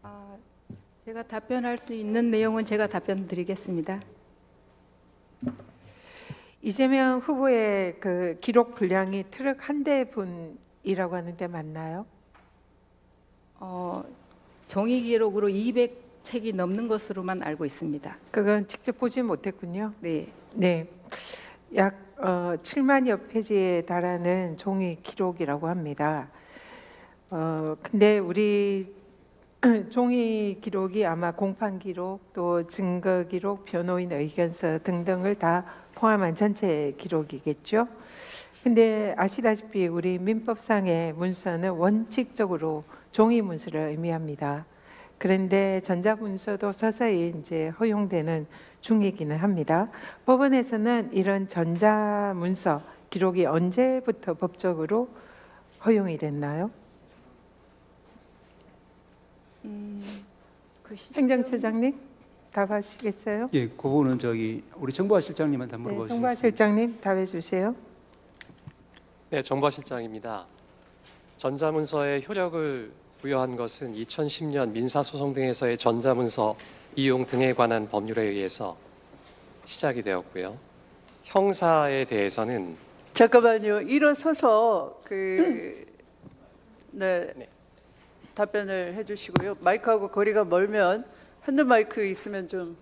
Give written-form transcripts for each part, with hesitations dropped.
아, 제가 답변할 수 있는 내용은 제가 답변 드리겠습니다. 이재명 후보의 그 기록 분량이 트럭 한 대분이라고 하는데 맞나요? 종이 기록으로 200책이 넘는 것으로만 알고 있습니다. 그건 직접 보지 못했군요. 네, 네, 약 7만여 페이지에 달하는 종이 기록이라고 합니다. 근데 우리 종이 기록이 아마 공판 기록, 또 증거 기록, 변호인 의견서 등등을 다 포함한 전체 기록이겠죠. 근데 아시다시피 우리 민법상의 문서는 원칙적으로 종이 문서를 의미합니다. 그런데 전자문서도 서서히 이제 허용되는 중이기는 합니다. 법원에서는 이런 전자문서 기록이 언제부터 법적으로 허용이 됐나요? 행정처장님 답하시겠어요? 예, 그거는 우리 정보화 실장님한테 한번 네, 물어보시겠습니다. 정보화 실장님 답해 주세요. 네, 정보화 실장입니다. 전자문서의 효력을 부여한 것은 2010년 민사소송 등에서의 전자문서 이용 등에 관한 법률에 의해서 시작이 되었고요. 형사에 대해서는 잠깐만요. 일어서서 네, 네. 답변을 해주시고요. 마이크하고 거리가 멀면 핸드 마이크 있으면 좀.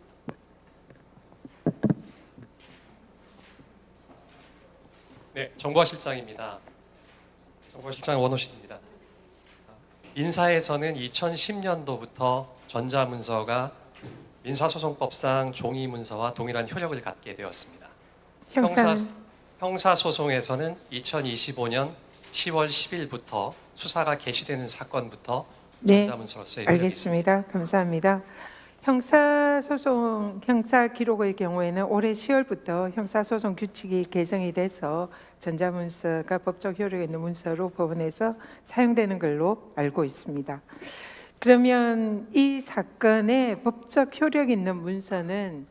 네, 정보화 실장입니다. 정보화 실장 원호식입니다. 민사에서는 2010년도부터 전자문서가 민사소송법상 종이문서와 동일한 효력을 갖게 되었습니다. 형사소송에서는 2025년 10월 10일부터 수사가 개시되는 사건부터 네, 전자문서로서의 효력이 있습니다. 알겠습니다. 감사합니다. 형사소송, 형사기록의 경우에는 올해 10월부터 형사소송 규칙이 개정이 돼서 전자문서가 법적 효력이 있는 문서로 법원에서 사용되는 걸로 알고 있습니다. 그러면 이 사건의 법적 효력 있는 문서는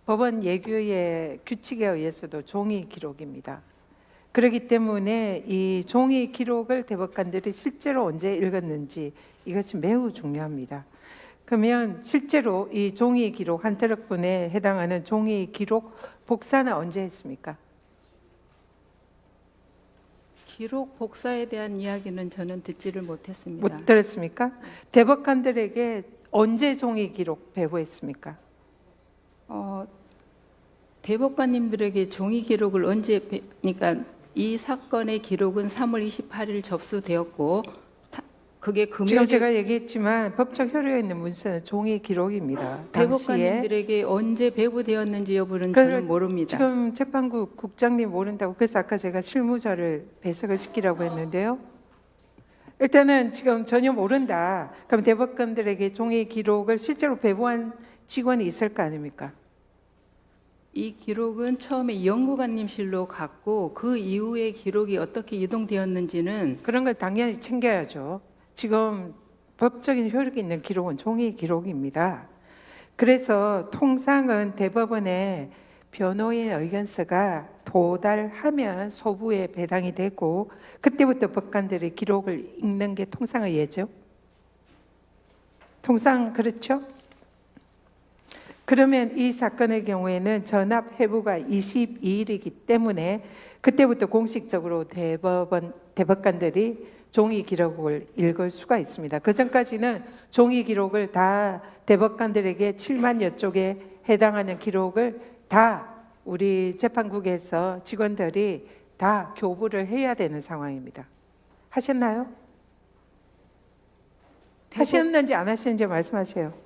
법원 예규의 규칙에 의해서도 종이 기록입니다. 그렇기 때문에 이 종이 기록을 대법관들이 실제로 언제 읽었는지 이것이 매우 중요합니다. 그러면 실제로 이 종이 기록 한 트럭분에 해당하는 종이 기록 복사는 언제 했습니까? 기록 복사에 대한 이야기는 저는 듣지를 못했습니다. 못 들었습니까? 대법관들에게 언제 종이 기록 배부했습니까? 대법관님들에게 종이 기록을 그러니까 이 사건의 기록은 3월 28일 접수되었고 그게 지금 금요일 제가 얘기했지만 법적 효력 있는 문서는 종이 기록입니다. 당시에 대법관님들에게 언제 배부되었는지 여부는 저는 모릅니다. 지금 재판부 국장님 모른다고 그래서 아까 제가 실무자를 배석을 시키라고 했는데요. 일단은 지금 전혀 모른다. 그럼 대법관들에게 종이 기록을 실제로 배부한 직원이 있을 거 아닙니까? 이 기록은 처음에 연구관님실로 갔고 그 이후에 기록이 어떻게 이동되었는지는 그런 걸 당연히 챙겨야죠. 지금 법적인 효력 있는 기록은 종이 기록입니다. 그래서 통상은 대법원에 변호인 의견서가 도달하면 소부에 배당이 되고 그때부터 법관들이 기록을 읽는 게 통상의 예죠. 통상 그렇죠? 그러면 이 사건의 경우에는 전압 회부가 22일이기 때문에 그때부터 공식적으로 대법관들이 종이 기록을 읽을 수가 있습니다. 그 전까지는 종이 기록을 다 대법관들에게 7만여 쪽에 해당하는 기록을 다 우리 재판국에서 직원들이 다 교부를 해야 되는 상황입니다. 하셨나요? 하셨는지 안 하셨는지 말씀하세요.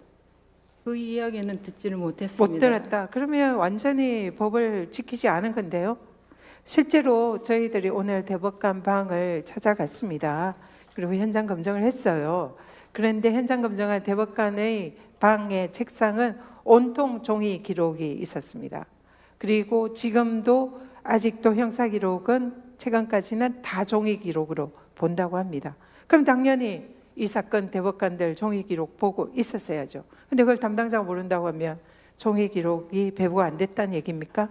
그 이야기는 듣지를 못했습니다. 못 들었다. 그러면 완전히 법을 지키지 않은 건데요. 실제로 저희들이 오늘 대법관 방을 찾아갔습니다. 그리고 현장 검증을 했어요. 그런데 현장 검증한 대법관의 방의 책상은 온통 종이 기록이 있었습니다. 그리고 지금도 아직도 형사 기록은 최근까지는 다 종이 기록으로 본다고 합니다. 그럼 당연히 이 사건 대법관들 종이 기록 보고 있었어야죠. 근데 그걸 담당자가 모른다고 하면 종이 기록이 배부가 안 됐다는 얘기입니까?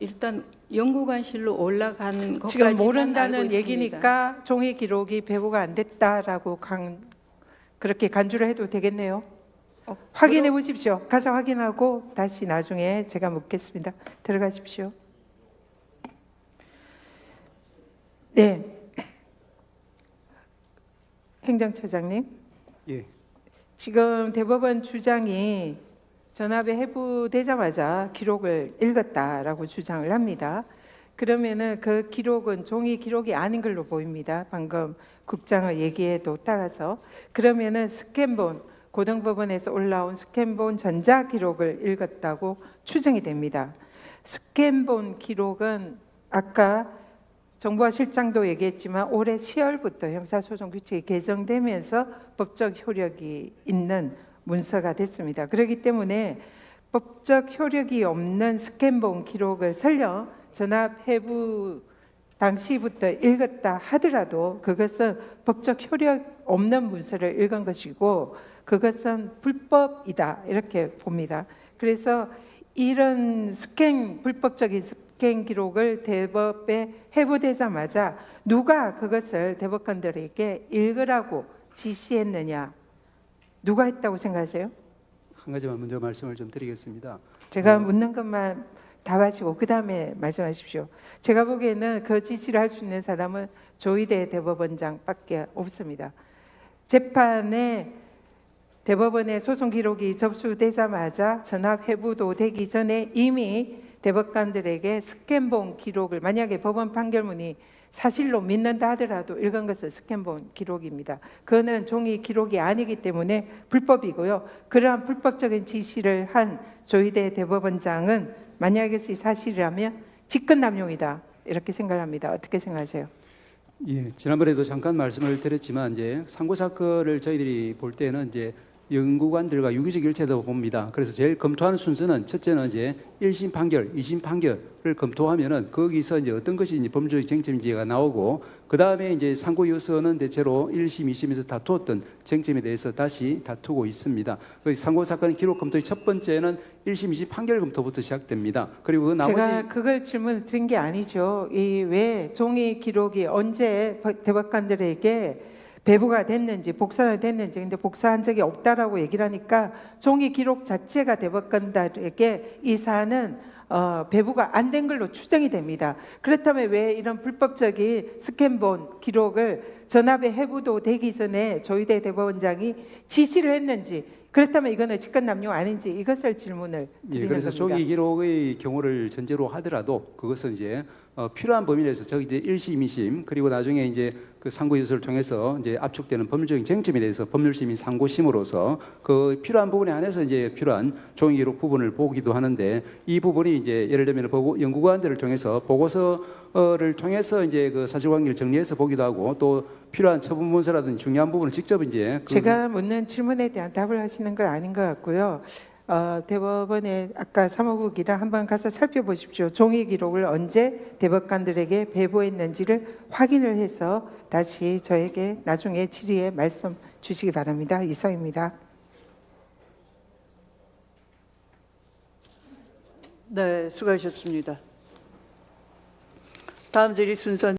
일단 연구관실로 올라간 것까지만 지금 알고 모른다는 있습니다. 얘기니까 종이 기록이 배부가 안 됐다라고 그렇게 간주를 해도 되겠네요. 어, 확인해 보십시오. 가서 확인하고 다시 나중에 제가 묻겠습니다. 들어가십시오. 네. 행정처장님. 예, 지금 대법원 주장이 전압에 해부되자마자 기록을 읽었다라고 주장을 합니다. 그러면은 그 기록은 종이 기록이 아닌 걸로 보입니다. 방금 국장의 얘기에도 따라서. 그러면은 스캔본, 고등법원에서 올라온 스캔본 전자 기록을 읽었다고 추정이 됩니다. 스캔본 기록은 아까 정부와 실장도 얘기했지만 올해 10월부터 형사소송 규칙이 개정되면서 법적 효력이 있는 문서가 됐습니다. 그렇기 때문에 법적 효력이 없는 스캔본 기록을 설령 전압 해부 당시부터 읽었다 하더라도 그것은 법적 효력 없는 문서를 읽은 것이고 그것은 불법이다 이렇게 봅니다. 그래서 이런 불법적인 스캔 기록을 대법에 해부되자마자 누가 그것을 대법관들에게 읽으라고 지시했느냐? 누가 했다고 생각하세요? 한 가지만 먼저 말씀을 좀 드리겠습니다. 제가 묻는 것만 답하시고 그 다음에 말씀하십시오. 제가 보기에는 그 지시를 할 수 있는 사람은 조희대 대법원장밖에 없습니다. 재판에 대법원의 소송 기록이 접수되자마자 전압 해부도 되기 전에 이미 대법관들에게 스캔본 기록을 만약에 법원 판결문이 사실로 믿는다 하더라도 읽은 것은 스캔본 기록입니다. 그거는 종이 기록이 아니기 때문에 불법이고요. 그러한 불법적인 지시를 한 조희대 대법원장은 만약에 이 사실이라면 직권남용이다 이렇게 생각합니다. 어떻게 생각하세요? 예, 지난번에도 잠깐 말씀을 드렸지만 이제 상고 사건을 저희들이 볼 때는 이제 연구관들과 유기적 일체도 봅니다. 그래서 제일 검토하는 순서는 첫째는 이제 1심 판결, 2심 판결을 검토하면은 거기서 이제 어떤 것이 이제 법률적 쟁점인지가 나오고 그 다음에 이제 상고 요소는 대체로 1심, 2심에서 다투었던 쟁점에 대해서 다시 다투고 있습니다. 그 상고 사건 기록 검토의 첫 번째는 1심, 2심 판결 검토부터 시작됩니다. 그리고 그 나머지 제가 그걸 질문을 드린 게 아니죠. 이 왜 종이 기록이 언제 대법관들에게 배부가 됐는지 복사가 됐는지 근데 복사한 적이 없다라고 얘기를 하니까 종이 기록 자체가 대법관들에게 이 사안은 배부가 안 된 걸로 추정이 됩니다. 그렇다면 왜 이런 불법적인 스캔본 기록을 전압에 해부도 되기 전에 조희대 대법원장이 지시를 했는지 그렇다면 이거는 직권남용 아닌지 이것을 질문을 드리는 예, 그래서 겁니다. 조기 기록의 경우를 전제로 하더라도 그것은 이제 필요한 범위 내에서 저기 이제 1심, 2심 그리고 나중에 이제 그 상고 요소를 통해서 이제 압축되는 법률적인 쟁점에 대해서 법률심인 상고심으로서 그 필요한 부분에 한해서 이제 필요한 종이 기록 부분을 보기도 하는데 이 부분이 이제 예를 들면 연구관들을 통해서 보고서를 통해서 이제 그 사실관계를 정리해서 보기도 하고 또 필요한 처분 문서라든지 중요한 부분을 직접 이제 제가 묻는 질문에 대한 답을 하시는 건 아닌 것 같고요. 대법원에 아까 사무국이랑 한번 가서 살펴보십시오. 종이 기록을 언제 대법관들에게 배부했는지를 확인을 해서 다시 저에게 나중에 질의에 말씀 주시기 바랍니다. 이상입니다. 네, 수고하셨습니다. 다음 질의 순서